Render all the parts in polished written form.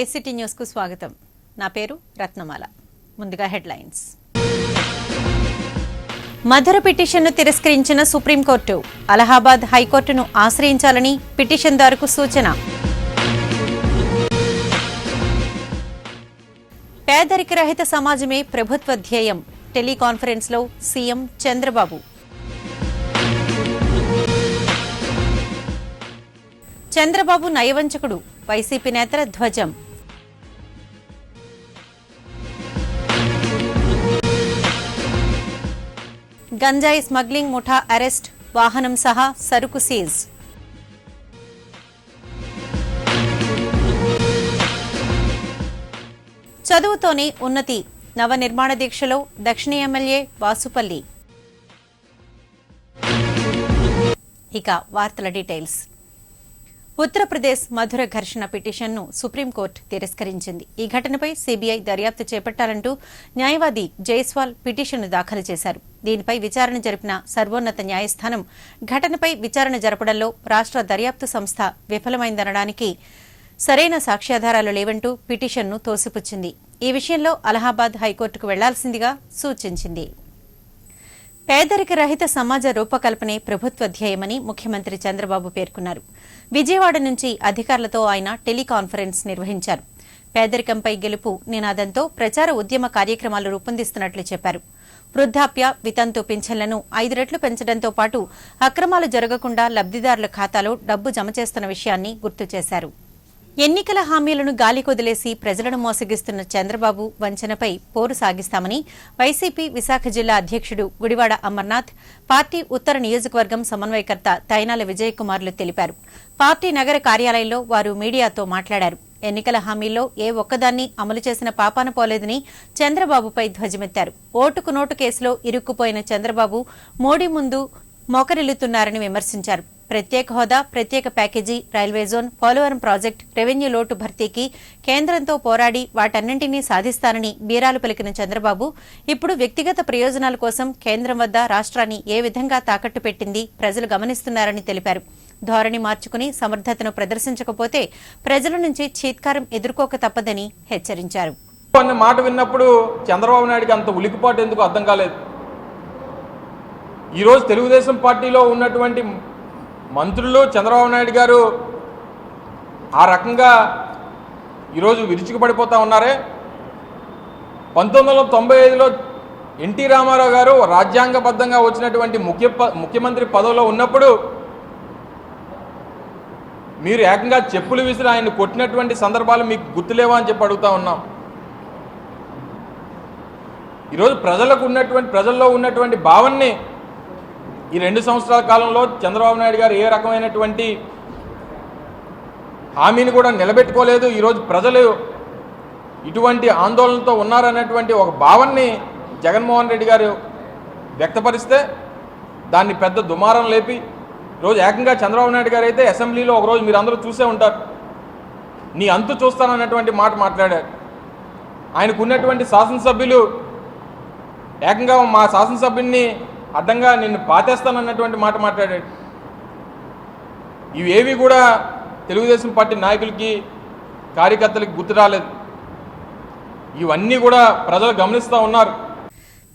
ACT news కు స్వాగతం. నా పేరు రత్నమాల. ముందుగా హెడ్లైన్స్. మధుర పిటిషన్ను తిరస్కరించిన సుప్రీంకోర్టు అలహాబాద్ హైకోర్టును ఆశ్రయించాలని పిటిషన్దారుకు సూచన. పేదరిక రహిత సమాజమే ప్రభుత్వ ధ్యేయం టెలికాన్ఫరెన్స్లో సీఎం చంద్రబాబు. చంద్రబాబు నయవంచకుడు వైసీపీ నేతల ధ్వజం. గంజాయి స్మగ్లింగ్ ముఠా అరెస్ట్, వాహనం సహా సరుకు సీజ్. చదువుతోనే ఉన్నతి నవనిర్మాణ దీక్షలో దక్షిణ ఎమ్మెల్యే వాసుపల్లి. ఇక వార్తల డీటెయిల్స్. ఉత్తరప్రదేశ్ మధుర ఘర్షణ పిటిషన్ను సుప్రీంకోర్టు తిరస్కరించింది. ఈ ఘటనపై సీబీఐ దర్యాప్తు చేపట్టాలంటూ న్యాయవాది జైస్వాల్ పిటిషన్ను దాఖలు చేశారు. దీనిపై విచారణ జరిపిన సర్వోన్నత న్యాయస్థానం ఘటనపై విచారణ జరపడంలో రాష్ట్ర దర్యాప్తు సంస్థ విఫలమైందనడానికి సరైన సాక్ష్యాధారాలు లేవంటూ పిటిషన్ను తోసిపుచ్చింది. ఈ విషయంలో అలహాబాద్ హైకోర్టుకు వెళ్లాల్సిందిగా సూచించింది. పేదరిక రహిత సమాజ రూపకల్పనే ప్రభుత్వ ధ్యేయమని ముఖ్యమంత్రి చంద్రబాబు పేర్కొన్నారు. విజయవాడ నుంచి అధికారులతో ఆయన టెలికాన్ఫరెన్స్ నిర్వహించారు. పేదరికంపై గెలుపు నినాదంతో ప్రచార ఉద్యమ కార్యక్రమాలు రూపొందిస్తున్నట్లు చెప్పారు. వృద్ధాప్య, వితంతు పింఛన్లను 5 రెట్లు పెంచడంతో పాటు అక్రమాలు జరగకుండా లబ్దిదారుల ఖాతాలో డబ్బు జమ చేస్తున్న విషయాన్ని గుర్తు చేశారు. ఎన్నికల హామీలను గాలికొదిలేసి ప్రజలను మోసగిస్తున్న చంద్రబాబు వంచనపై పోరు సాగిస్తామని వైసీపీ విశాఖ జిల్లా అధ్యక్షుడు గుడివాడ అమర్నాథ్, పార్టీ ఉత్తర నియోజకవర్గం సమన్వయకర్త తైనాల విజయకుమార్లు తెలిపారు. పార్టీ నగర కార్యాలయంలో వారు మీడియాతో మాట్లాడారు. ఎన్నికల హామీల్లో ఏ ఒక్కదాన్ని అమలు చేసిన పాపాన పోలేదని చంద్రబాబుపై ధ్వజమెత్తారు. ఓటుకు నోటు కేసులో ఇరుక్కుపోయిన చంద్రబాబు మోడీ ముందు మోకరిల్లుతున్నారని విమర్శించారు. ప్రత్యేక హోదా, ప్రత్యేక package, railway zone, Polavaram project, revenue లోటు భర్తీకి కేంద్రంతో పోరాడి వాటన్నింటినీ సాధిస్తానని బీరాలు పలికిన చంద్రబాబు ఇప్పుడు వ్యక్తిగత ప్రయోజనాల కోసం కేంద్రం వద్ద రాష్ట్రాన్ని ఏ విధంగా తాకట్టు పెట్టింది ప్రజలు గమనిస్తున్నారని తెలిపారు. ధోరణి మార్చుకుని సమర్థతను ప్రదర్శించకపోతే ప్రజల నుంచి చీత్కారం ఎదుర్కోక తప్పదని హెచ్చరించారు. మాట విన్నప్పుడు చంద్రబాబు నాయుడికి అంత ఉలికిపాటు ఎందుకు అర్థం కాలేదు. ఈరోజు తెలుగుదేశం పార్టీలో ఉన్నటువంటి మంత్రులు చంద్రబాబు నాయుడు గారు ఆ రకంగా ఈరోజు విరుచుకుపడిపోతూ ఉన్నారే. 1995లో ఎన్టీ రామారావు గారు రాజ్యాంగబద్ధంగా వచ్చినటువంటి ముఖ్యమంత్రి పదవిలో ఉన్నప్పుడు మీరు ఏకంగా చెప్పులు విసిరి ఆయన కొట్టినటువంటి సందర్భాలు మీకు గుర్తులేవా అని చెప్పి అడుగుతా ఉన్నాం. ఈరోజు ప్రజల్లో ఉన్నటువంటి భావనని ఈ 2 సంవత్సరాల కాలంలో చంద్రబాబు నాయుడు గారు ఏ రకమైనటువంటి హామీని కూడా నిలబెట్టుకోలేదు. ఈరోజు ప్రజలు ఇటువంటి ఆందోళనతో ఉన్నారనేటువంటి ఒక భావనని జగన్మోహన్ రెడ్డి గారు వ్యక్తపరిస్తే దాన్ని పెద్ద దుమారం లేపి ఈరోజు ఏకంగా చంద్రబాబు నాయుడు గారు అయితే అసెంబ్లీలో ఒకరోజు మీరు అందరూ చూసే ఉంటారు, నీ అంతు చూస్తానన్నటువంటి మాట మాట్లాడారు. ఆయనకు ఉన్నటువంటి శాసనసభ్యులు ఏకంగా మా శాసనసభ్యుడిని అడ్డంగా నిన్ను పాతేస్తానన్నటువంటి మాట మాట్లాడాడు. ఇవేవి కూడా తెలుగుదేశం పార్టీ నాయకులకి, కార్యకర్తలకి గుర్తు రాలేదు. ఇవన్నీ కూడా ప్రజలు గమనిస్తూ ఉన్నారు.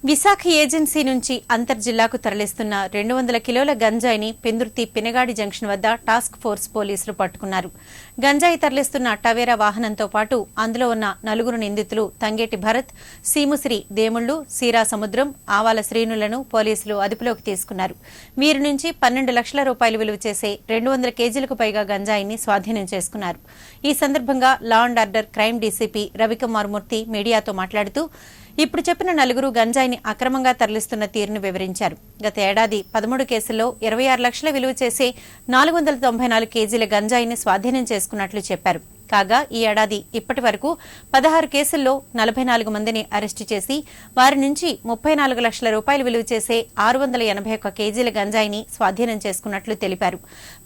విశాఖ ఏజెన్సీ నుంచి అంతర్జిల్లాకు తరలిస్తున్న 200 కిలోల గంజాయిని పెందుర్తి పినగాడి జంక్షన్ వద్ద టాస్క్ ఫోర్స్ పోలీసులు పట్టుకున్నారు. గంజాయి తరలిస్తున్న టవేరా వాహనంతో పాటు అందులో ఉన్న 4 నిందితులు తంగేటి భరత్, సీముశ్రీ దేముళ్లు, సీరా సముద్రం, ఆవాల శ్రీనులను పోలీసులు అదుపులోకి తీసుకున్నారు. వీరి నుంచి 12 లక్షల రూపాయలు విలువ చేసే 200 కేజీలకు పైగా గంజాయిని స్వాధీనం చేసుకున్నారు. ఈ సందర్భంగా law and order crime DCP Ravikumar Murthy మీడియాతో మాట్లాడుతూ ఇప్పుడు చెప్పిన 4 గంజాయిని అక్రమంగా తరలిస్తున్న తీరును వివరించారు. గత ఏడాది 13 కేసుల్లో 26 లక్షల విలువ చేసే 494 కేజీల గంజాయిని స్వాధీనం చేసుకున్నట్లు చెప్పారు. కాగా ఈ ఏడాది ఇప్పటి వరకు 16 కేసుల్లో 44 మందిని అరెస్టు చేసి వారి నుంచి 34 లక్షల రూపాయలు విలువ చేసే 681 కేజీల గంజాయిని స్వాధీనం చేసుకున్నట్లు తెలిపారు.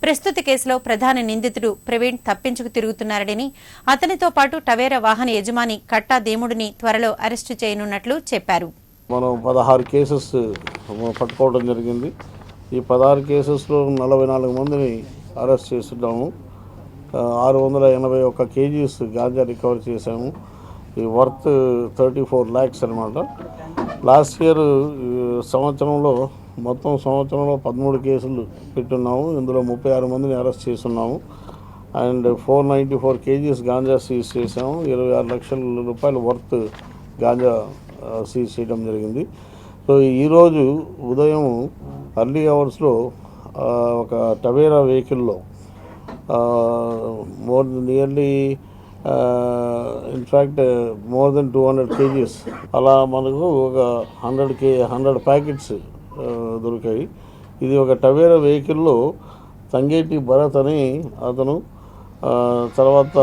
ప్రస్తుత కేసులో ప్రధాన నిందితుడు ప్రవీణ్ తప్పించుకు తిరుగుతున్నారని, అతనితో పాటు టవేరా వాహన యజమాని కట్టా దేముడిని త్వరలో అరెస్టు చేయనున్నట్లు చెప్పారు. మనం 16 కేసెస్ పట్టుకోవడం జరిగింది. ఈ 16 కేసెస్లో 44 మందిని అరెస్ట్ చేస్తున్నాము. 681 కేజీస్ గాంజా రికవర్ చేశాము. ఈ వర్త్ 34 lakhs అనమాట. లాస్ట్ ఇయర్ సంవత్సరంలో 13 కేసులు పెట్టున్నాము. ఇందులో 36 మందిని అరెస్ట్ చేస్తున్నాము. అండ్ 494 కేజీస్ గాంజా సీజ్ చేసాము. 26 లక్షల రూపాయల వర్త్ గాంజా సీజ్ చేయడం జరిగింది. సో ఈరోజు ఉదయం అర్లీ అవర్స్లో ఒక టవేరా వెహికల్లో మోర్ దెన్ 200 కేజీస్ అలా మనకు ఒక 100 ప్యాకెట్స్ దొరికాయి. ఇది ఒక టవేరా వెహికల్లో తంగేటి భరత్ అని అతను, తర్వాత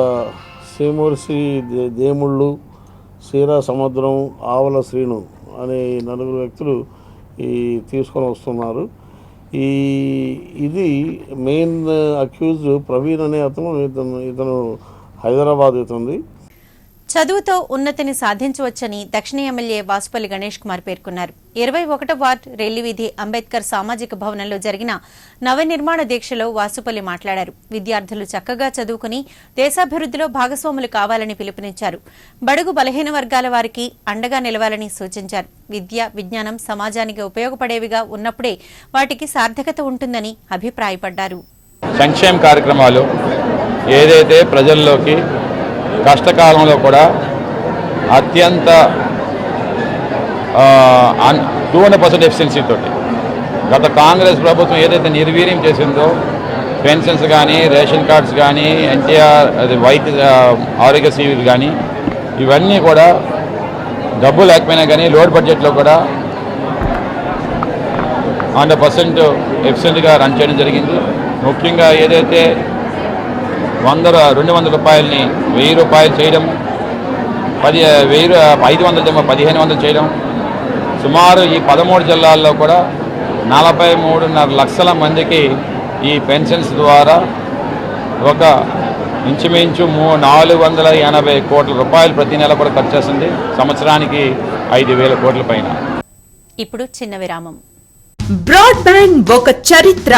సేమూర్సి దేముళ్ళు, సీరా సముద్రం, ఆవల శ్రీను అనే 4 వ్యక్తులు తీసుకొని వస్తున్నారు. ఇది మెయిన్ అక్యూజ్ ప్రవీణ్ అనే ఇతను హైదరాబాద్ అవుతుంది. చదువుతో ఉన్నతిని సాధించవచ్చని దక్షిణ ఎమ్మెల్యే వాసుపల్లి గణేష్ కుమార్ పేర్కొన్నారు. 21వ వార్డు రెల్లి వీధి అంబేద్కర్ సామాజిక భవనంలో జరిగిన నవనిర్మాణ దీక్షలో వాసుపల్లి మాట్లాడారు. విద్యార్థులు చక్కగా చదువుకుని దేశాభివృద్ధిలో భాగస్వాములు కావాలని పిలుపునిచ్చారు. బడుగు బలహీన వర్గాల వారికి అండగా నిలవాలని సూచించారు. విద్య, విజ్ఞానం సమాజానికి ఉపయోగపడేవిగా ఉన్నప్పుడే వాటికి సార్థకత ఉంటుందని అభిప్రాయపడ్డారు. సంక్షేమ కార్యక్రమాలు ఏదైతే ప్రజల్లోకి కష్టకాలంలో కూడా అత్యంత 200% ఎఫిషియన్సీ తోటి గత కాంగ్రెస్ ప్రభుత్వం ఏదైతే నిర్వీర్యం చేసిందో, పెన్షన్స్ కానీ, రేషన్ కార్డ్స్ కానీ, ఎన్టీఆర్ ఆరోగ్యశ్రీ కానీ, ఇవన్నీ కూడా డబ్బు లేకపోయినా కానీ లోడ్ బడ్జెట్లో కూడా 100% ఎఫిషియెంట్గా రన్ చేయడం జరిగింది. ముఖ్యంగా ఏదైతే 200 రూపాయలని 1000 రూపాయలు చేయడం, 500 1500 చేయడం, సుమారు ఈ 13 జిల్లాల్లో కూడా 43.5 లక్షల మందికి ఈ పెన్షన్స్ ద్వారా ఒక ఇంచుమించు 480 కోట్ల రూపాయలు ప్రతి నెల కూడా ఖర్చు చేస్తుంది. సంవత్సరానికి 5,000 కోట్ల పైన. ఇప్పుడు చిన్న విరామం. బ్రాడ్బ్యాండ్ ఒక చరిత్ర.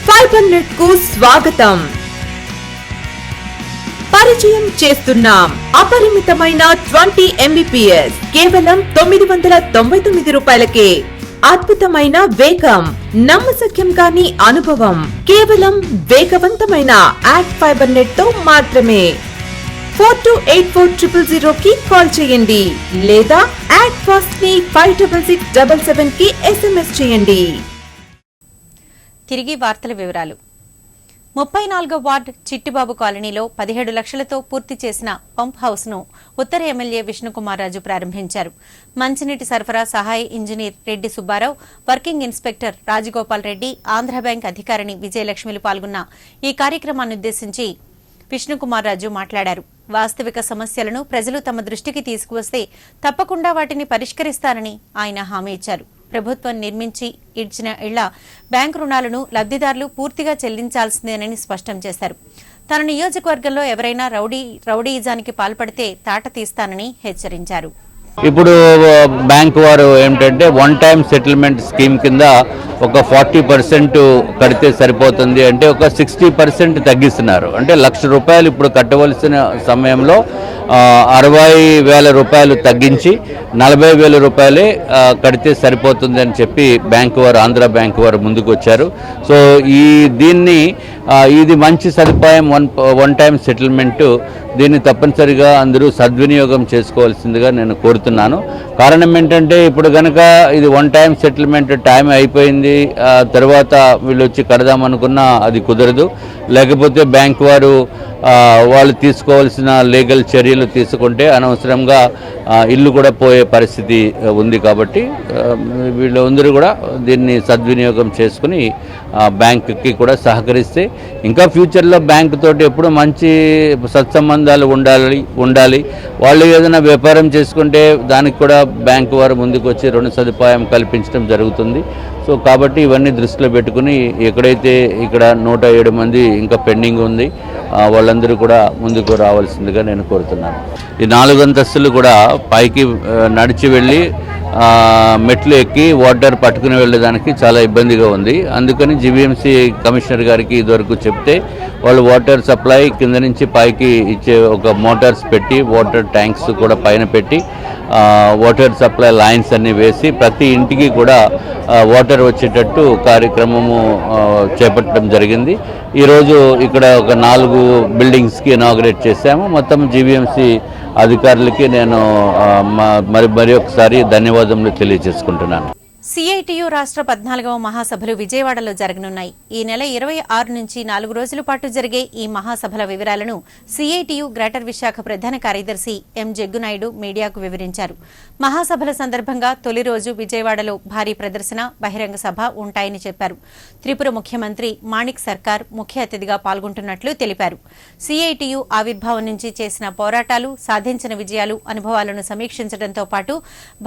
ఫైబర్ నెట్ కు స్వాగతం. పరిచయం చేస్తున్నాం. అపరిమితమైన 20 Mbps కేవలం 999 రూపాయలకే. అద్భుతమైన వేగం, నమ్మశక్యం కాని అనుభవం కేవలం వేగవంతమైన యాక్ట్ ఫైబర్ నెట్ తో మాత్రమే. 428400 కి కాల్ చేయండి లేదా యాక్ట్ ఫాస్ట్ ని 56677 కి SMS చేయండి. తిరిగి వార్తల వివరాలు. 34వ వార్డు చిట్టిబాబు కాలనీలో 17 లక్షలతో పూర్తి చేసిన పంప్ హౌస్ ను ఉత్తర ఎమ్మెల్యే విష్ణుకుమార్ రాజు ప్రారంభించారు. మంచినీటి సరఫరా సహాయ engineer Reddy Subbarao, working inspector Rajagopal Reddy, Andhra bank అధికారిని విజయలక్ష్మిలు పాల్గొన్న ఈ కార్యక్రమాన్ని ఉద్దేశించి విష్ణుకుమార్ రాజు మాట్లాడారు. వాస్తవిక సమస్యలను ప్రజలు తమ దృష్టికి తీసుకువస్తే తప్పకుండా వాటిని పరిష్కరిస్తారని ఆయన హామీ ఇచ్చారు. ప్రభుత్వం నిర్మించి ఇచ్చిన ఇళ్ల బ్యాంకు రుణాలను లబ్దిదారులు పూర్తిగా చెల్లించాల్సిందేనని స్పష్టం చేశారు. తన నియోజకవర్గంలో ఎవరైనా రౌడీయిజానికి పాల్పడితే తాట తీస్తానని హెచ్చరించారు. ఇప్పుడు బ్యాంకు వారు ఏమిటంటే 1 టైం సెటిల్మెంట్ స్కీమ్ కింద ఒక 40% కడితే సరిపోతుంది అంటే ఒక 60% తగ్గిస్తున్నారు. అంటే ₹1,00,000 ఇప్పుడు కట్టవలసిన సమయంలో 60,000 రూపాయలు తగ్గించి 40,000 రూపాయలే కడితే సరిపోతుంది అని చెప్పి బ్యాంకు వారు, ఆంధ్ర బ్యాంకు వారు ముందుకు వచ్చారు. సో ఇది మంచి సదుపాయం, 1 టైం సెటిల్మెంటు. దీన్ని తప్పనిసరిగా అందరూ సద్వినియోగం చేసుకోవాల్సిందిగా నేను కోరుతున్నాను. కారణం ఏంటంటే ఇప్పుడు కనుక ఇది 1 టైం సెటిల్మెంట్ టైం అయిపోయింది, తర్వాత వీళ్ళు వచ్చి కడదామనుకున్నా అది కుదరదు. లేకపోతే బ్యాంకు వారు వాళ్ళు తీసుకోవాల్సిన లీగల్ చర్యలు తీసుకుంటే అనవసరంగా ఇల్లు కూడా పోయే పరిస్థితి ఉంది. కాబట్టి వీళ్ళందరూ కూడా దీన్ని సద్వినియోగం చేసుకుని బ్యాంకుకి కూడా సహకరిస్తే ఇంకా ఫ్యూచర్లో బ్యాంకు తోటి ఎప్పుడు మంచి సత్సంబంధాలు ఉండాలి. వాళ్ళు ఏదైనా వ్యాపారం చేసుకుంటే దానికి కూడా బ్యాంకు వారు ముందుకు వచ్చి రుణ సదుపాయం కల్పించడం జరుగుతుంది. సో కాబట్టి ఇవన్నీ దృష్టిలో పెట్టుకుని ఎక్కడైతే ఇక్కడ 107 మంది ఇంకా పెండింగ్ ఉంది వాళ్ళందరూ కూడా ముందుకు రావాల్సిందిగా నేను కోరుతున్నాను. ఈ 4 అంతస్తులు కూడా పైకి నడిచి వెళ్ళి మెట్లు ఎక్కి వాటర్ పట్టుకుని వెళ్ళడానికి చాలా ఇబ్బందిగా ఉంది. అందుకని జీవీఎంసీ కమిషనర్ గారికి ఇదివరకు చెప్తే వాళ్ళు వాటర్ సప్లై కింద నుంచి పైకి ఇచ్చే ఒక మోటార్స్ పెట్టి వాటర్ ట్యాంక్స్ కూడా పైన పెట్టి వాటర్ సప్లై లైన్స్ అన్ని వేసి ప్రతి ఇంటికి కూడా వాటర్ వచ్చేటట్టు కార్యక్రమము చేపట్టడం జరిగింది. ఈరోజు ఇక్కడ ఒక 4 బిల్డింగ్స్కి ఇనాగ్రేట్ చేశాము. మొత్తం జీవీఎంసీ అధికారులకి నేను మరి ఒకసారి ధన్యవాదములు తెలియజేసుకుంటున్నాను. సిఐటియు రాష్ట్ర 14వ మహాసభలు విజయవాడలో జరగనున్నాయి. ఈ నెల 26 నుంచి 4 రోజుల పాటు జరిగే ఈ మహాసభల వివరాలను సిఐటియు గ్రేటర్ విశాఖ ప్రధాన కార్యదర్శి ఎం జగ్గునాయుడు మీడియాకు వివరించారు. మహాసభల సందర్భంగా తొలి రోజు విజయవాడలో భారీ ప్రదర్శన, బహిరంగ సభ ఉంటాయని చెప్పారు. త్రిపుర ముఖ్యమంత్రి మాణిక్ సర్కార్ ముఖ్య అతిథిగా పాల్గొంటున్నట్లు తెలిపారు. సిఐటియు ఆవిర్భావం నుంచి చేసిన పోరాటాలు, సాధించిన విజయాలు, అనుభవాలను సమీక్షించడంతో పాటు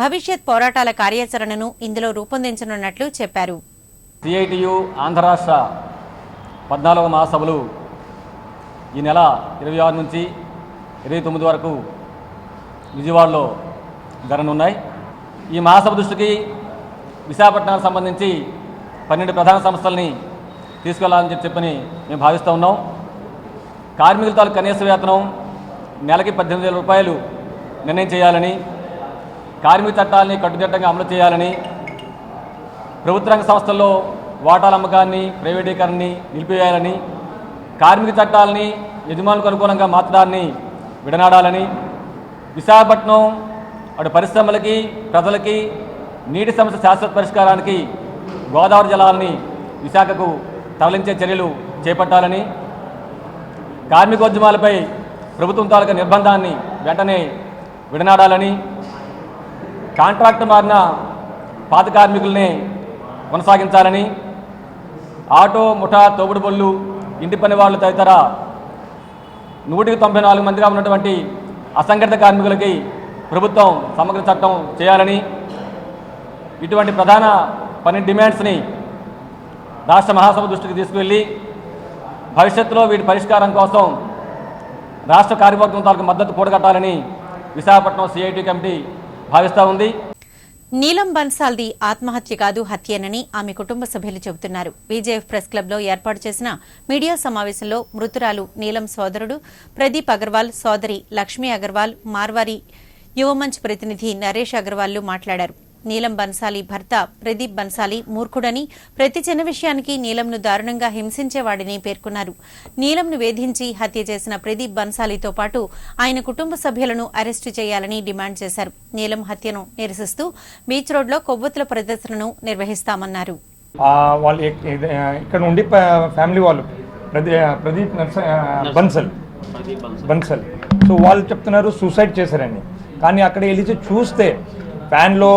భవిష్యత్ పోరాటాల కార్యాచరణను ఇందులో రూపొందించనున్నట్లు చెప్పారు. సిఐటియు ఆంధ్ర రాష్ట్ర 14వ మహాసభలు ఈ నెల 26 నుంచి 29 వరకు విజయవాడలో జరగనున్నాయి. ఈ మహాసభ దృష్టికి విశాఖపట్నానికి సంబంధించి 12 ప్రధాన సంస్థల్ని తీసుకెళ్లాలని చెప్పని మేము భావిస్తూ ఉన్నాం. కార్మికుల తాలూకు కనీస వేతనం నెలకి 18,000 రూపాయలు నిర్ణయం చేయాలని, కార్మిక చట్టాలని కట్టుదిట్టంగా అమలు చేయాలని, ప్రభుత్వ రంగ సంస్థల్లో వాటాల అమ్మకాన్ని, ప్రైవేటీకరణని నిలిపివేయాలని, కార్మిక చట్టాలని యజమానులకు అనుకూలంగా మార్చడాన్ని విడనాడాలని, విశాఖపట్నం అటు పరిశ్రమలకి, ప్రజలకి నీటి సమస్య శాశ్వత పరిష్కారానికి గోదావరి జలాలని విశాఖకు తరలించే చర్యలు చేపట్టాలని, కార్మికోద్యమాలపై ప్రభుత్వం తాలూకా నిర్బంధాన్ని వెంటనే విడనాడాలని, కాంట్రాక్ట్ మారిన పాత కార్మికుల్ని కొనసాగించాలని, ఆటో, ముఠా, తోపుడు బళ్ళు, ఇంటి పని వాళ్ళు తదితర 194 మందిగా ఉన్నటువంటి అసంఘటిత కార్మికులకి ప్రభుత్వం సమగ్ర చట్టం చేయాలని, ఇటువంటి ప్రధాన 12 డిమాండ్స్ని రాష్ట్ర మహాసభ దృష్టికి తీసుకువెళ్ళి భవిష్యత్తులో వీటి పరిష్కారం కోసం రాష్ట్ర కార్యవర్గం తాలూకు మద్దతు కూడగట్టాలని విశాఖపట్నం సిఐటి కమిటీ భావిస్తూ ఉంది. నీలం బన్సాల్ది ఆత్మహత్య కాదు, హత్యేనని ఆమె కుటుంబ సభ్యులు చెబుతున్నారు. బీజేఎఫ్ ప్రెస్ క్లబ్లో ఏర్పాటు చేసిన మీడియా సమావేశంలో మృతురాలు నీలం సోదరుడు ప్రదీప్ అగర్వాల్, సోదరి లక్ష్మీ అగర్వాల్, మార్వారి యువమంచ్ ప్రతినిధి నరేష్ అగర్వాల్ మాట్లాడారు. నీలం బన్సాలి భర్త ప్రదీప్ బన్సాలి మూర్ఖుడని, ప్రతి చిన్న విషయానికి నీలంను దారుణంగా హింసించేవాడని పేర్కొన్నారు. నీలంను వేధించి హత్య చేసిన ప్రదీప్ బన్సాలితో పాటు ఆయన కుటుంబ సభ్యులను అరెస్టు చేయాలని డిమాండ్ చేశారు. నీలం హత్యను నిరసిస్తూ బీచ్ రోడ్లో కొవ్వొత్తుల ప్రదర్శనను నిర్వహిస్తామన్నారు. వాళ్ళు ఇక్కడ ఉండి ఫ్యామిలీ వాళ్ళు ప్రదీప్ బన్సల్ సో వాళ్ళు చెప్తున్నారు సూసైడ్ చేశారని. కానీ అక్కడ వెళ్ళి చూస్తే ఫ్యాన్లో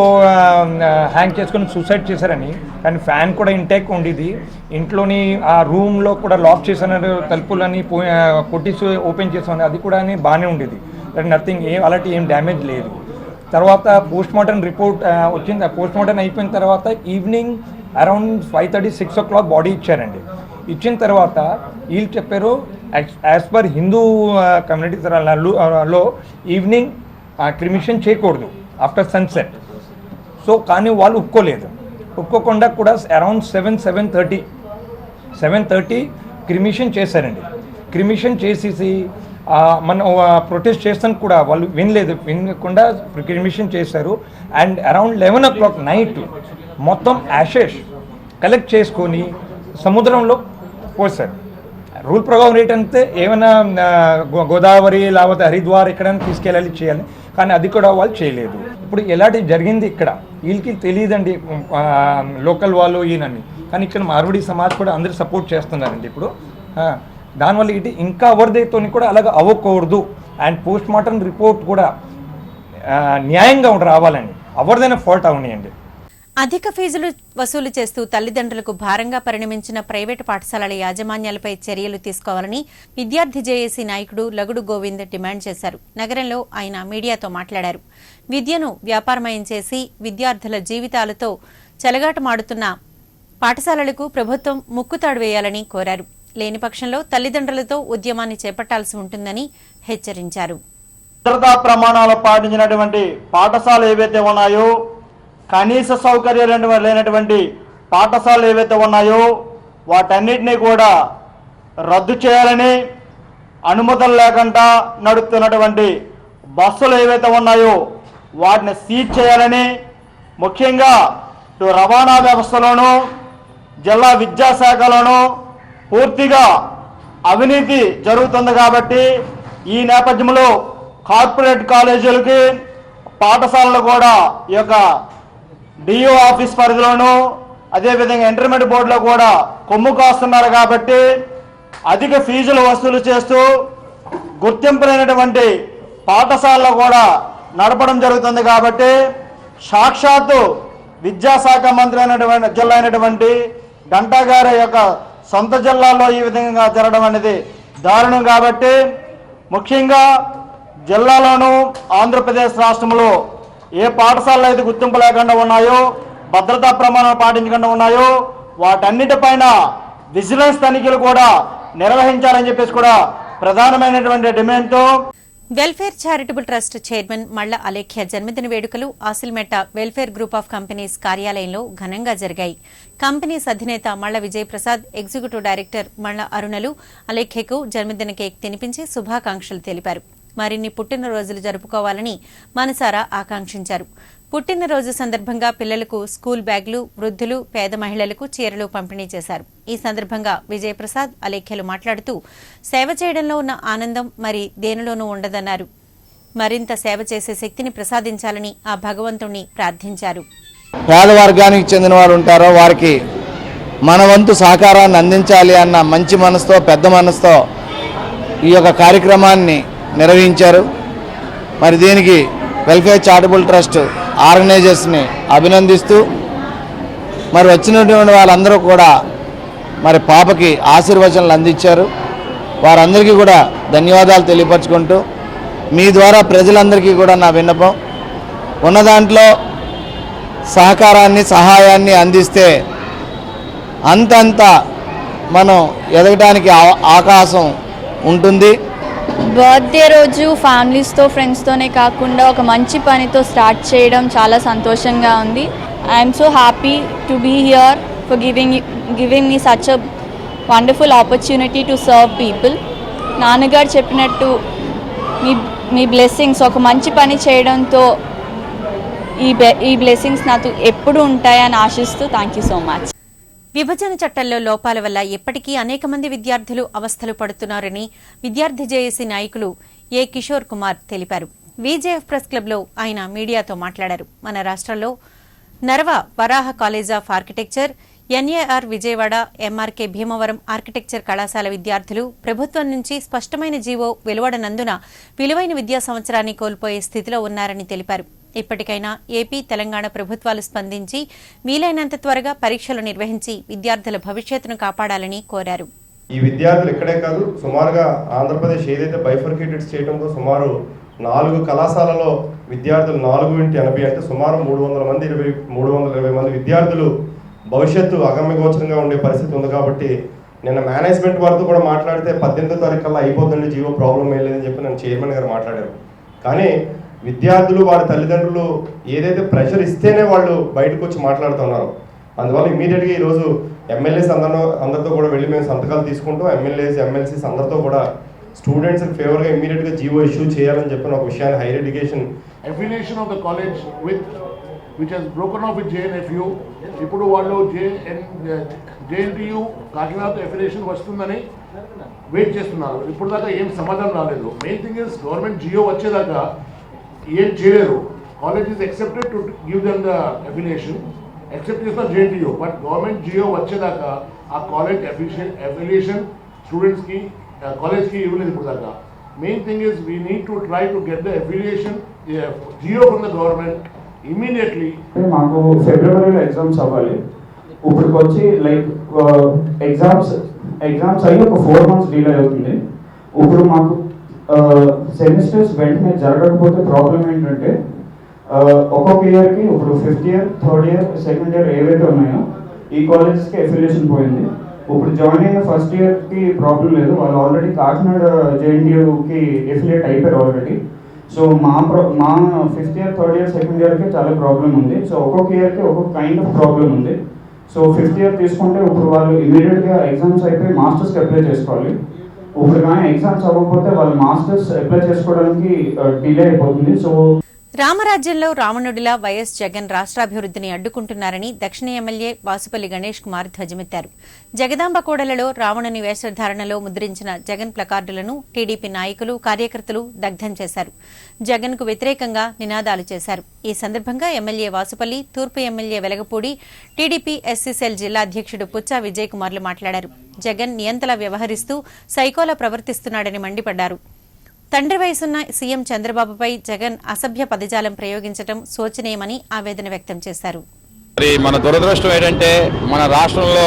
హ్యాంగ్ చేసుకొని సూసైడ్ చేశారని. కానీ ఫ్యాన్ కూడా ఇంటేక్ ఉండేది. ఇంట్లోని ఆ రూమ్లో కూడా లాక్ చేశారు, తలుపులని కొట్టేసి ఓపెన్ చేసాను, అది కూడా బాగానే ఉండేది. నథింగ్ అలాంటి ఏం డ్యామేజ్ లేదు. తర్వాత పోస్ట్ మార్టం రిపోర్ట్ వచ్చింది. ఆ పోస్ట్ మార్టం అయిపోయిన తర్వాత ఈవినింగ్ అరౌండ్ 5:30, 6 o'clock బాడీ ఇచ్చారండి. ఇచ్చిన తర్వాత వీళ్ళు చెప్పారు యాజ్ పర్ హిందూ కమ్యూనిటీ లో ఈవినింగ్ క్రిమిషన్ చేయకూడదు ఆఫ్టర్ సన్సెట్. సో కానీ వాళ్ళు ఒప్పుకోకుండా కూడా అరౌండ్ 7:30 క్రిమిషన్ చేశారండి. క్రిమిషన్ చేసేసి మన ప్రొటెస్ట్ చేస్తాను కూడా వాళ్ళు వినకుండా క్రిమిషన్ చేశారు. అండ్ అరౌండ్ 11 o'clock నైట్ మొత్తం యాషెస్ కలెక్ట్ చేసుకొని సముద్రంలో పోసారు. రూల్ ప్రకారం ఏంటంటే ఏమైనా గోదావరి లేకపోతే హరిద్వార్ ఎక్కడైనా తీసుకెళ్ళాలి చేయాలి, కానీ అది కూడా వాళ్ళు చేయలేదు. ఇప్పుడు ఎలాంటి జరిగింది ఇక్కడ వీళ్ళకి తెలియదండి, లోకల్ వాళ్ళు ఈయనని. కానీ ఇక్కడ మార్వాడి సమాజ్ కూడా అందరూ సపోర్ట్ చేస్తున్నారండి. ఇప్పుడు దానివల్ల ఇటు ఇంకా ఎవరిదైతో కూడా అలాగ అవ్వకూడదు. అండ్ పోస్ట్ మార్టం రిపోర్ట్ కూడా న్యాయంగా రావాలండి, ఎవరిదైనా ఫాల్ట్ అవనియండి. అధిక ఫీజులు వసూలు చేస్తూ తల్లిదండ్రులకు భారంగా పరిణమించిన ప్రైవేటు పాఠశాలల యాజమాన్యాలపై చర్యలు తీసుకోవాలని విద్యార్థి జేఏసీ నాయకుడు లగుడు గోవింద్ డిమాండ్ చేశారు. నగరంలో ఆయన మీడియాతో మాట్లాడారు. విద్యను వ్యాపారమయం చేసి విద్యార్థుల జీవితాలతో చెలగాటమాడుతున్న పాఠశాలలకు ప్రభుత్వం ముక్కుతాడు వేయాలని కోరారు. లేని పక్షంలో తల్లిదండ్రులతో ఉద్యమాన్ని చేపట్టాల్సి ఉంటుందని హెచ్చరించారు. భద్రతా ప్రమాణాలు పాటించినటువంటి పాఠశాలలు ఏవైతే ఉన్నాయో కనీస సౌకర్యాలు లేనటువంటి పాఠశాలలు ఏవైతే ఉన్నాయో వాటన్నిటినీ కూడా రద్దు చేయాలని, అనుమతులు లేకుండా నడుపుతున్నటువంటి బస్సులు ఏవైతే ఉన్నాయో వాటిని సీజ్ చేయాలని, ముఖ్యంగా రవాణా వ్యవస్థలోనూ జిల్లా విద్యాశాఖలోనూ పూర్తిగా అవినీతి జరుగుతుంది కాబట్టి ఈ నేపథ్యంలో కార్పొరేట్ కాలేజీలకి పాఠశాలలు కూడా ఈ యొక్క డిఓ ఆఫీస్ పరిధిలోనూ అదేవిధంగా ఇంటర్మీడియట్ బోర్డులో కూడా కొమ్ము కాస్తున్నారు కాబట్టి అధిక ఫీజులు వసూలు చేస్తూ గుర్తింపు లేనటువంటి పాఠశాలలో కూడా నడపడం జరుగుతుంది కాబట్టి సాక్షాత్తు విద్యాశాఖ మంత్రి అయినటువంటి గంటా గారి యొక్క సొంత జిల్లాలో ఈ విధంగా జరగడం అనేది దారుణం కాబట్టి ముఖ్యంగా జిల్లాలోనూ ఆంధ్రప్రదేశ్ రాష్ట్రంలో ఏ పాఠశాలలు అయితే గుర్తింపు లేకుండా ఉన్నాయో, భద్రతా ప్రమాణాలు పాటించకుండా ఉన్నాయో వాటన్నిటిపైన విజిలెన్స్ తనిఖీలు కూడా నిర్వహించాలని చెప్పేసి కూడా ప్రధానమైనటువంటి డిమాండ్తో వెల్ఫేర్ చారిటబుల్ ట్రస్ట్ చైర్మన్ మళ్ల అలేఖ్య జన్మదిన వేడుకలు Asilmetta welfare group of companies కార్యాలయంలో ఘనంగా జరిగాయి. కంపెనీస్ అధినేత మళ్ల విజయ్ ప్రసాద్, ఎగ్జిక్యూటివ్ డైరెక్టర్ మళ్ల అరుణలు అలేఖ్యకు జన్మదిన కేక్ తినిపించి శుభాకాంక్షలు తెలిపారు. మరిన్ని పుట్టినరోజులు జరుపుకోవాలని మనసారా ఆకాంక్షించారు. పుట్టినరోజు సందర్భంగా పిల్లలకు స్కూల్ బ్యాగులు, వృద్ధులు, పేద మహిళలకు చీరలు పంపిణీ చేశారు. ఈ సందర్భంగా విజయప్రసాద్, అలేఖ్యలు మాట్లాడుతూ సేవ చేయడంలో ఉన్న ఆనందం మరి దేనిలోనూ ఉండదన్నారు. మరింత సేవ చేసే శక్తిని ప్రసాదించాలని ఆ భగవంతుణ్ణి ప్రార్థించారు. పేద వర్గానికి చెందిన వారు ఉంటారో వారికి మన వంతు సహకారాన్ని అందించాలి అన్న మంచి మనసుతో, పెద్ద మనసుతో ఈ యొక్క కార్యక్రమాన్ని నిర్వహించారు. మరి దీనికి వెల్ఫేర్ చారిటబుల్ ట్రస్ట్ ఆర్గనైజర్స్ని అభినందిస్తూ మరి వచ్చినటువంటి వాళ్ళందరూ కూడా మరి పాపకి ఆశీర్వచనాలు అందించారు. వారందరికీ కూడా ధన్యవాదాలు తెలియపరచుకుంటూ మీ ద్వారా ప్రజలందరికీ కూడా నా విన్నపం, ఉన్న దాంట్లో సహకారాన్ని, సహాయాన్ని అందిస్తే అంతంత మనం ఎదగడానికి అవకాశం ఉంటుంది. బర్త్డే రోజు ఫ్యామిలీస్తో, ఫ్రెండ్స్తోనే కాకుండా ఒక మంచి పనితో స్టార్ట్ చేయడం చాలా సంతోషంగా ఉంది. I'm so happy to be here for giving me such a wonderful opportunity to serve people. నాన్నగారు చెప్పినట్టు మీ బ్లెస్సింగ్స్, ఒక మంచి పని చేయడంతో ఈ బ్లెస్సింగ్స్ నాకు ఎప్పుడు ఉంటాయని ఆశిస్తూ థ్యాంక్ యూ సో మచ్. విభజన చట్టంలో లోపాల వల్ల ఇప్పటికీ అనేక మంది విద్యార్థులు అవస్థలు పడుతున్నారని విద్యార్థి జేఏసీ నాయకులు ఏ కిషోర్ కుమార్ తెలిపారు. విజేఎఫ్ ప్రెస్ క్లబ్లో ఆయన మీడియాతో మాట్లాడారు. మన రాష్ట్రంలో Narva Varaha college of architecture, NAR Vijayawada, MRK Bhimavaram architecture కళాశాల విద్యార్థులు ప్రభుత్వం నుంచి స్పష్టమైన జీవో వెలువడనందున విలువైన విద్యా సంవత్సరాన్ని కోల్పోయే స్థితిలో ఉన్నారని తెలిపారు. ఇప్పటికైనా ఏపీ, తెలంగాణ ప్రభుత్వాలు స్పందించి వీలైనంత త్వరగా పరీక్షలు నిర్వహించి విద్యార్థుల భవిష్యత్తును కాపాడాలని కోరారు. ఈ విద్యార్థులు ఇక్కడే కాదు, సుమారుగా ఆంధ్రప్రదేశ్ ఏదైతే బైఫర్కేటెడ్ చేయడంతో సుమారు 4 కళాశాలలో విద్యార్థులు 4x80 అంటే సుమారు 320 మంది విద్యార్థులు భవిష్యత్తు అగమ్యగోచరంగా ఉండే పరిస్థితి ఉంది. కాబట్టి నిన్న మేనేజ్మెంట్ వారితో కూడా మాట్లాడితే 18వ తారీఖు కల్లా అయిపోతుంది, జీవో ప్రాబ్లం ఏం లేదని చెప్పి నేను చైర్మన్ గారు మాట్లాడారు. కానీ విద్యార్థులు, వారి తల్లిదండ్రులు ఏదైతే ప్రెషర్ ఇస్తేనే వాళ్ళు బయటకు వచ్చి మాట్లాడుతున్నారు. అందువల్ల ఇమీడియట్గా ఈరోజు ఎమ్మెల్యేస్ అందరితో కూడా వెళ్ళి మేము సంతకాలు తీసుకుంటాం. ఎమ్మెల్యేస్, ఎమ్మెల్సీస్ అందరితో కూడా స్టూడెంట్స్ ఫేవర్గా ఇమీడియట్గా జీవో ఇష్యూ చేయాలని చెప్పిన ఒక విషయాన్ని higher education affiliation of the college which has broken off with JNTU. ఇప్పుడు వాళ్ళు జేఎన్టీయూ కాకినాడతో అఫిలియేషన్ వస్తుందని వెయిట్ చేస్తున్నారు. ఇప్పుడు దాకా ఏం సమాధానం రాలేదు. Main thing is government GO వచ్చేదాకా ఏం చేయలేరు. College is expected to give them the affiliation, accept చేసిన జేఎన్టీయూ. బట్ గవర్నమెంట్ జియో వచ్చేదాకా ఆ కాలేజ్ అఫిలియేషన్ స్టూడెంట్స్కి, కాలేజ్కి ఇవ్వలేదు ఇప్పుడు దాకా. Main thing is we need to try to get the affiliation GO from the government immediately. మాకు ఫిబ్రవరిలో ఎగ్జామ్స్ అవ్వాలి. ఇప్పటికి వచ్చి లైక్ ఎగ్జామ్స్ అయ్యి ఒక 4 months డిలే అవుతుంది. ఇప్పుడు మాకు సెమిస్టర్స్ వెంటనే జరగకపోతే ప్రాబ్లం ఏంటంటే ఒక్కొక్క ఇయర్కి ఇప్పుడు 5th year, 3rd year, 2nd year ఏవైతే ఉన్నాయో ఈ కాలేజెస్కి అఫిలియేషన్ పోయింది. ఇప్పుడు జాయిన్ అయిన 1st yearకి ప్రాబ్లం లేదు, వాళ్ళు ఆల్రెడీ కాకినాడ జేఎన్టీయూకి అఫిలియేట్ అయిపోయారు ఆల్రెడీ. సో మా 5th year 3rd year 2nd ఇయర్కి చాలా ప్రాబ్లం ఉంది. సో ఒక్కొక్క ఇయర్కి ఒక్కొక్క కైండ్ ఆఫ్ ప్రాబ్లం ఉంది. సో 5th ఇయర్ తీసుకుంటే ఇప్పుడు వాళ్ళు ఇమీడియట్గా ఎగ్జామ్స్ అయిపోయి మాస్టర్స్కి అప్లై చేసుకోవాలి. ఇప్పుడు కానీ ఎగ్జామ్స్ అవ్వకపోతే వాళ్ళు మాస్టర్స్ అప్లై చేసుకోవడానికి డిలే అయిపోతుంది. సో రామరాజ్యంలో రావణుడిలా వైఎస్ జగన్ రాష్ట్రాభివృద్ధిని అడ్డుకుంటున్నారని దక్షిణ ఎమ్మెల్యే వాసుపల్లి గణేష్ కుమార్ ధ్వజమెత్తారు. జగదాంబ కోడలలో రావణుని వేషధారణలో ముద్రించిన జగన్ ప్లకార్డులను టీడీపీ నాయకులు కార్యకర్తలు దగ్ధం చేశారు. జగన్ కు వ్యతిరేకంగా నినాదాలు చేశారు. ఈ సందర్భంగా ఎమ్మెల్యే వాసుపల్లి, తూర్పు MLA Velagapudi, TDP SC cell జిల్లా అధ్యక్షుడు పుచ్చా విజయ్ కుమార్లు మాట్లాడారు. జగన్ నియంతలా వ్యవహరిస్తూ సైకోలా ప్రవర్తిస్తున్నాడని మండిపడ్డారు. తండ్రి వయసున్న సీఎం చంద్రబాబుపై జగన్ అసభ్య పదజాలం ప్రయోగించడం శోచనీయమని ఆవేదన వ్యక్తం చేశారు. మరి మన దురదృష్టం ఏంటంటే మన రాష్ట్రంలో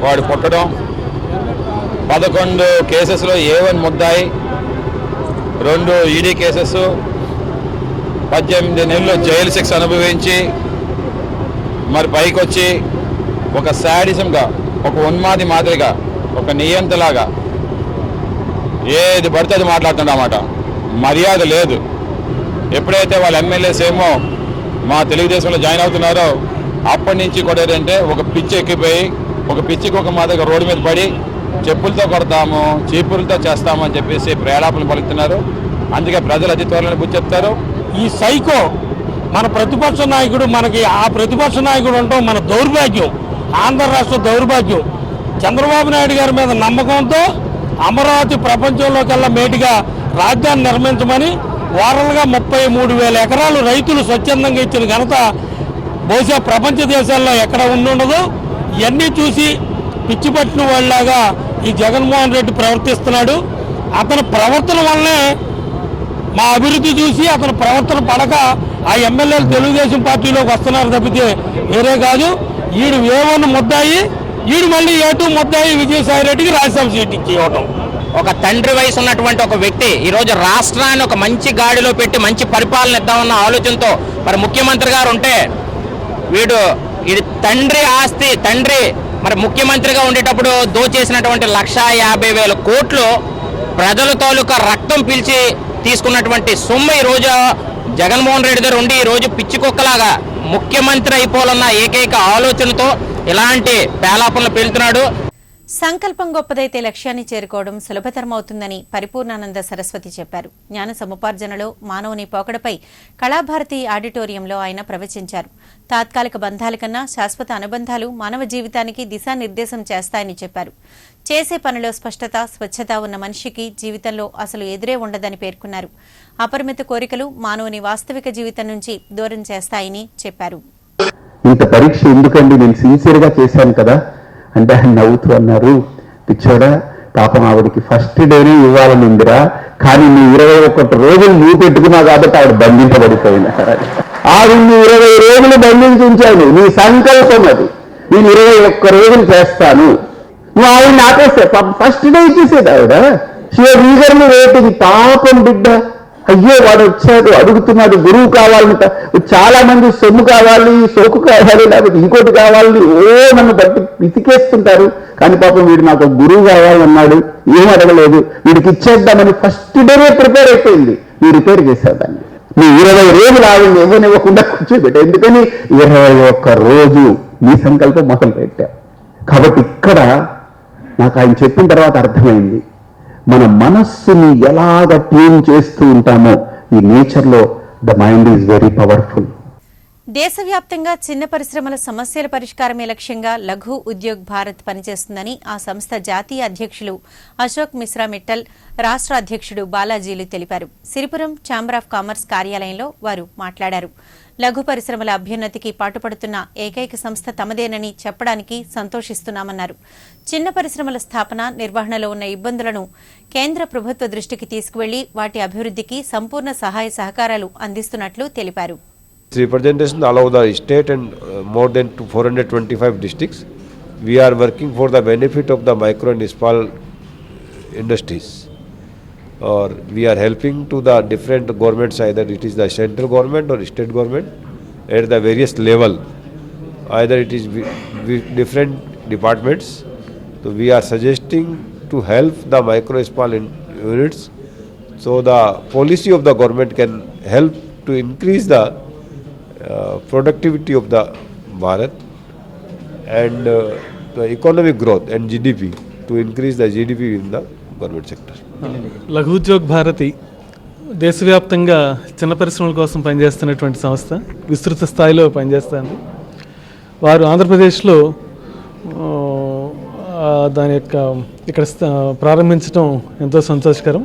వాడు పుట్టడం, 11 కేసెస్లో A1 ముద్దాయి, 2 ఈడీ కేసెస్, 18 నెలలు జైలు శిక్ష అనుభవించి మరి పైకి వచ్చి ఒక శాడిజంగా, ఒక ఉన్మాది మాదిరిగా, ఒక నియంతలాగా ఏది పడితే అది మాట్లాడుతున్నమాట. మర్యాద లేదు. ఎప్పుడైతే వాళ్ళ ఎమ్మెల్యేస్ ఏమో మా తెలుగుదేశంలో జాయిన్ అవుతున్నారో అప్పటి నుంచి కూడా ఏంటంటే ఒక పిచ్చి ఎక్కిపోయి ఒక పిచ్చికి ఒక మాదిరిగా రోడ్డు మీద పడి చెప్పులతో కొడతాము, చీపులతో చేస్తామని చెప్పేసి ప్రేలాపలు పలుకుతున్నారు. అందుకే ప్రజలు అతి త్వరలో బుద్ధి చెప్తారు. ఈ సైకో మన ప్రతిపక్ష నాయకుడు, మనకి ఆ ప్రతిపక్ష నాయకుడు ఉండటం మన దౌర్భాగ్యం, ఆంధ్ర రాష్ట్ర దౌర్భాగ్యం. చంద్రబాబు నాయుడు గారి మీద నమ్మకంతో అమరావతి ప్రపంచంలోకెల్లా మేటిగా రాజధాని నిర్మించమని వారలుగా 33,000 ఎకరాలు రైతులు స్వచ్ఛందంగా ఇచ్చిన ఘనత బహుశా ప్రపంచ దేశాల్లో ఎక్కడ ఉండుండదు. ఇవన్నీ చూసి పిచ్చి పట్టిన వాళ్ళలాగా ఈ జగన్మోహన్ రెడ్డి ప్రవర్తిస్తున్నాడు. అతని ప్రవర్తన వల్లనే మా అభివృద్ధి చూసి అతని ప్రవర్తన పడక ఆ ఎమ్మెల్యేలు తెలుగుదేశం పార్టీలోకి వస్తున్నారు తప్పితే వేరే కాదు. ఈడు A1 ముద్దాయి, ఈడు మళ్ళీ A2 ముద్దాయి విజయసాయి రెడ్డికి రాజ్యసభ సీట్ ఇచ్చి ఇవ్వటం. ఒక తండ్రి వయసు ఉన్నటువంటి ఒక వ్యక్తి ఈరోజు రాష్ట్రాన్ని ఒక మంచి గాడిలో పెట్టి మంచి పరిపాలన ఇద్దామన్న ఆలోచనతో మరి ముఖ్యమంత్రి గారు ఉంటే ఇది తండ్రి ఆస్తి. తండ్రి మరి ముఖ్యమంత్రిగా ఉండేటప్పుడు దోచేసినటువంటి 150,000 కోట్లు ప్రజల తాలూకా రక్తం పీల్చి తీసుకున్నటువంటి సొమ్ము ఈరోజు జగన్మోహన్ రెడ్డి గారు ఉండి ఈరోజు పిచ్చి కుక్కలాగా ముఖ్యమంత్రి అయిపోవాలన్న ఏకైక ఆలోచనతో ఇలాంటి పేలాపనలు పేలుతున్నాడు. సంకల్పం గొప్పదైతే లక్ష్యాన్ని చేరుకోవడం సులభతరమవుతుందని పరిపూర్ణానంద సరస్వతి చెప్పారు. జ్ఞాన సముపార్జనలో మానవుని పోకడపై కళాభారతి ఆడిటోరియంలో ఆయన ప్రవచించారు. తాత్కాలిక బంధాల కన్నా శాశ్వత అనుబంధాలు మానవ జీవితానికి దిశానిర్దేశం చేస్తాయని చెప్పారు. చేసే పనిలో స్పష్టత, స్వచ్ఛత ఉన్న మనిషికి జీవితంలో అసలు ఎదురే ఉండదని పేర్కొన్నారు. అపరిమిత కోరికలు మానవుని వాస్తవిక జీవితం నుంచి దూరం చేస్తాయని చెప్పారు. ఇంత పరీక్ష ఎందుకండి, నేను సిన్సియర్గా చేశాను కదా అంటే ఆయన నవ్వుతూ అన్నారు, పిచ్చోడా పాపం ఆవిడికి ఫస్ట్ డేనే ఇవ్వాలనుందిరా, కానీ నీ 21 రోజులు నువ్వు పెట్టుకున్నావు కాబట్టి ఆవిడ బంధించబడిపోయినా. ఆవిడ్ని 20 రోజులు బంధించి ఉంచాను, నీ సంకల్పం అది. నేను 21 రోజులు చేస్తాను, నువ్వు ఆవిడని ఆపేస్తే ఫస్ట్ డే ఇచ్చేసేది ఆవిడ. షియర్ ఈగర్లీ రేటింగ్, పాపం బిడ్డ, అయ్యో వాడు వచ్చాడు అడుగుతున్నాడు గురువు కావాలని, చాలా మంది సొమ్ము కావాలి, సోకు కావాలి, లేకపోతే ఇంకోటి కావాలని నన్ను బట్టి పితికేస్తుంటారు. కానీ పాపం వీడు నాకు గురువు కావాలన్నాడు, ఏం అడగలేదు, వీడికి ఇచ్చేద్దామని ఫస్ట్ డేనే ప్రిపేర్ అయిపోయింది. నీ రిపేర్ చేసేదాన్ని, నీ 20 రోజులు ఆవిడని ఇవ్వనివ్వకుండా కూర్చోబెట్టా. ఎందుకని 21 రోజు నీ సంకల్పం మొదలు పెట్టా. కాబట్టి ఇక్కడ నాకు ఆయన చెప్పిన తర్వాత అర్థమైంది, మన మనస్సుని ఎలాగ ట్యూన్ చేస్తూ ఉంటామో ఈ నేచర్లో the mind is very powerful. దేశవ్యాప్తంగా చిన్న పరిశ్రమల సమస్యల పరిష్కారమే లక్ష్యంగా లఘు ఉద్యోగ్ భారత్ పనిచేస్తుందని ఆ సంస్థ జాతీయ అధ్యక్షులు అశోక్ మిశ్రా మిట్టల్, రాష్ట్ర అధ్యక్షుడు బాలాజీలు తెలిపారు. సిరిపురం ఛాంబర్ ఆఫ్ కామర్స్ కార్యాలయంలో వారు మాట్లాడారు. లఘు పరిశ్రమల అభ్యున్నతికి పాటుపడుతున్న ఏకైక సంస్థ తమదేనని చెప్పడానికి సంతోషిస్తున్నామన్నారు. చిన్న పరిశ్రమల స్థాపన, నిర్వహణలో ఉన్న ఇబ్బందులను కేంద్ర ప్రభుత్వ దృష్టికి తీసుకువెళ్లి వాటి అభివృద్ధికి సంపూర్ణ సహాయ సహకారాలు అందిస్తున్నట్లు తెలిపారు. Representation allow the state and more than 425 districts. We are working for the benefit of the micro and small industries. Or we are helping to the different governments, either it is the central government or state government at the various level. Either it is different departments. So we are suggesting to help the micro small units So the policy of the government can help to increase the productivity of the Bharat and the economic growth and GDP, to increase the GDP in the government sector. లఘు ఉద్యోగ్ భారతి దేశవ్యాప్తంగా చిన్న పరిశ్రమల కోసం పనిచేస్తున్నటువంటి సంస్థ, విస్తృత స్థాయిలో పనిచేస్తుంది. వారు ఆంధ్రప్రదేశ్లో దాని యొక్క ఇక్కడ ప్రారంభించడం ఎంతో సంతోషకరం.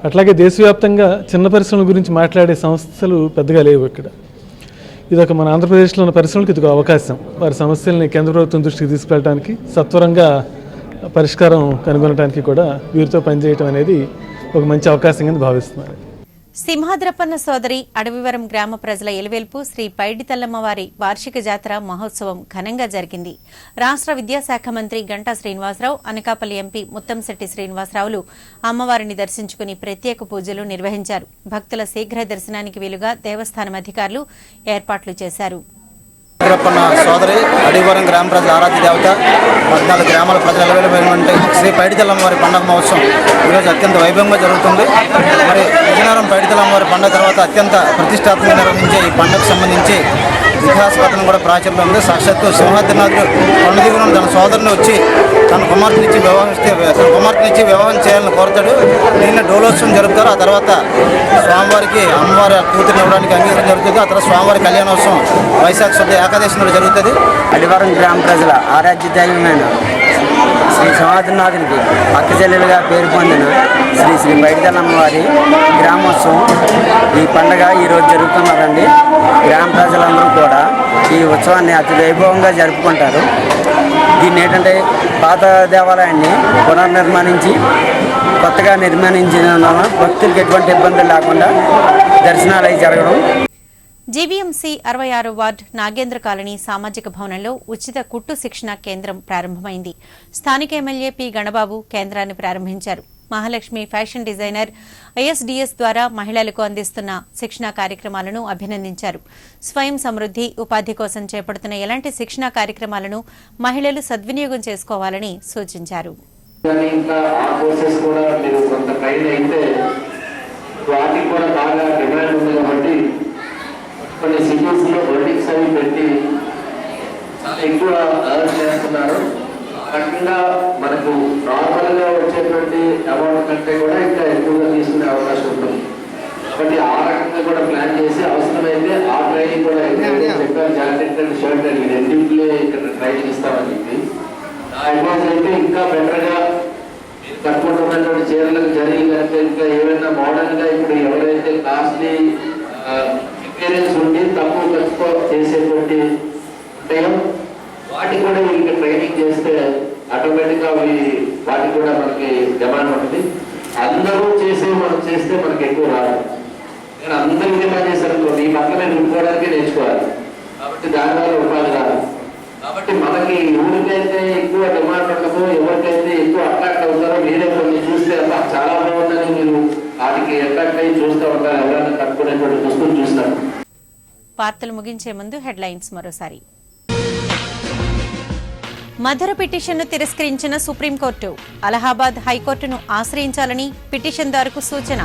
అట్లాగే దేశవ్యాప్తంగా చిన్న పరిశ్రమల గురించి మాట్లాడే సంస్థలు పెద్దగా లేవు ఇక్కడ. ఇదొక మన ఆంధ్రప్రదేశ్లో ఉన్న పరిశ్రమలకు ఇదొక అవకాశం. వారి సమస్యల్ని కేంద్ర ప్రభుత్వం దృష్టికి తీసుకెళ్ళడానికి, సత్వరంగా పరిష్కారం కనుగొనడానికి కూడా వీరితో పనిచేయటం అనేది ఒక మంచి అవకాశం కింద భావిస్తున్నారు. సింహాద్రపన్న సోదరి అడవివరం గ్రామ ప్రజల ఎలువెల్పు శ్రీ పైడితల్లమ్మ వారి వార్షిక జాతర మహోత్సవం ఘనంగా జరిగింది. రాష్ట్ర విద్యాశాఖ మంత్రి గంటా శ్రీనివాసరావు, అనకాపల్లి ఎంపీ ముత్తంశెట్టి శ్రీనివాసరావులు అమ్మవారిని దర్శించుకుని ప్రత్యేక పూజలు నిర్వహించారు. భక్తుల శీఘ్ర దర్శనానికి వీలుగా దేవస్థానం అధికారులు ఏర్పాట్లు చేశారు. సింహాద్రపన్న సోదరి అడవివరం గ్రామ ప్రజల ఆరాధ్య దేవత 14 గ్రామాల ప్రజల ఎలువెల్లిపోయినటువంటి శ్రీ పైడితల్లమ్మ వారి పండుగ మహోత్సవం ఈరోజు అత్యంత వైభవంగా జరుగుతుంది. మరి విజయనగరం పైడితల్లమ్మ వారి పండుగ తర్వాత అత్యంత ప్రతిష్టాత్మకంగా నిర్వహించే ఈ పండుగకు సంబంధించి ఇతిహాస కథనం కూడా ప్రాచుర్యం ఉంది. సాక్షాత్తు సింహాద్రినాథుడు కొండదిగున తన సోదరుని వచ్చి తన కుమార్తెనిచ్చి వివాహం చేయాలని కోరుతాడు. దీన్ని డోలోత్సవం జరుపుతారు. ఆ తర్వాత స్వామివారికి అమ్మవారి కూతురుని ఇవ్వడానికి అంగీకారం జరుగుతుంది. ఆ తర్వాత స్వామివారి కళ్యాణోత్సవం వైశాఖ శుద్ధ ఏకాదశి నాడు జరుగుతుంది. అడివారం గ్రామ ప్రజల ఆరాధ్య దైవమైన శ్రీ సింహాద్రినాథునికి అక్కచెల్లెలుగా పేరు పొందిన శ్రీ పైడితల్లమ్మ వారి గ్రామోత్సవం ఈ పండుగ ఈరోజు జరుగుతున్నదండి. గ్రామ ప్రజలందరూ కూడా ఈ ఉత్సవాన్ని అతి వైభవంగా జరుపుకుంటారు. దీన్ని ఏంటంటే పాత దేవాలయాన్ని పునర్నిర్మాణించి కొత్తగా నిర్మాణించిన భక్తులకు ఎటువంటి ఇబ్బందులు లేకుండా దర్శనాలు అవి జరగడం. జీవీఎంసీ 66 వార్డు నాగేంద్ర కాలనీ సామాజిక భవనంలో ఉచిత కుట్టు శిక్షణ కేంద్రం ప్రారంభమైంది. స్థానిక ఎమ్మెల్యే పి గణబాబు కేంద్రాన్ని ప్రారంభించారు. మహాలక్ష్మి ఫ్యాషన్ డిజైనర్ ఐఎస్డీఎస్ ద్వారా మహిళలకు అందిస్తున్న శిక్షణా కార్యక్రమాలను అభినందించారు. స్వయం సమృద్ధి, ఉపాధి కోసం చేపడుతున్న ఎలాంటి శిక్షణా కార్యక్రమాలను మహిళలు సద్వినియోగం చేసుకోవాలని సూచించారు. కొన్ని సిటీస్లో హోర్డింగ్స్ అవి పెట్టి చాలా ఎక్కువ అర్న్ చేస్తున్నారు. కాకుండా మనకు నార్మల్గా వచ్చేటువంటి అమౌంట్ కంటే కూడా ఇంకా ఎక్కువగా తీసుకునే అవకాశం ఉంటుంది. కాబట్టి ఆ రకంగా కూడా ప్లాన్ చేసి అవసరమైతే ఆ ట్రైనింగ్ కూడా చెప్పారు. జాకెట్ అండ్ షర్ట్ అండ్ రెండింటిలో ఇక్కడ ట్రైనింగ్ ఇస్తామని చెప్పి ఆ అడ్వాన్స్ అయితే ఇంకా బెటర్గా కట్టుకుంటున్నటువంటి చీరలకు జరిగి కనుక ఇంకా ఏమైనా మోడర్న్గా ఇప్పుడు ఎవరైతే కాస్ట్లీ ఎక్స్పీరియన్స్ ఉండి తక్కువ ఖర్చుతో చేసేటువంటి ఉంటాయో వాటికి కూడా వీళ్ళకి ట్రైనింగ్ చేస్తే ఆటోమేటిక్గా వాటికి కూడా మనకి డిమాండ్ ఉంటుంది. అందరూ మనం చేస్తే మనకి ఎక్కువ రాదు. కానీ అందరికీ డిమాండ్ చేశారు ఈ పక్కన నిలుపుకోవడానికి నేర్చుకోవాలి. కాబట్టి దానివల్ల ఉపాధి రాదు. కాబట్టి మనకి ఎవరికైతే ఎక్కువ డిమాండ్ ఉండదో, ఎవరికైతే ఎక్కువ అట్రాక్ట్ అవుతారో మీరే కొన్ని చూస్తే చాలా బాగుందని మీరు వాటికి అట్రాక్ట్ అయ్యి చూస్తూ ఉంటారు. ఎవరైనా కట్టుకునేటువంటి దుస్తులు చూస్తారు. వార్తలు ముగించే ముందు హెడ్లైన్స్ మరోసారి. మధుర పిటిషన్ను తిరస్కరించిన సుప్రీంకోర్టు, అలహాబాద్ హైకోర్టును ఆశ్రయించాలని పిటిషన్దారుకు సూచన.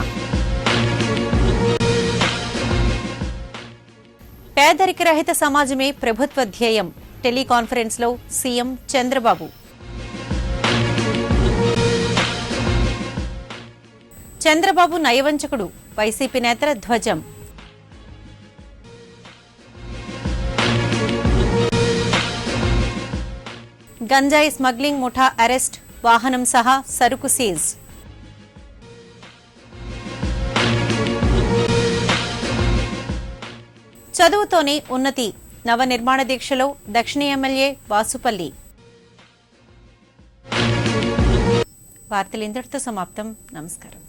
పేదరిక రహిత సమాజమే ప్రభుత్వ ధ్యేయం, టెలికాన్ఫరెన్స్లో సీఎం చంద్రబాబు. చంద్రబాబు నయవంచకుడు, వైసీపీ నేతల ధ్వజం. గంజాయి స్మగ్లింగ్ ముఠా అరెస్ట్, వాహనం సహా సరుకు సీజ్. చదువుతోనే ఉన్నతి, నవనిర్మాణ దీక్షలో దక్షిణ ఎమ్మెల్యే వాసుపల్లి. వార్తలు ఇంతటితో సమాప్తం. నమస్కారం.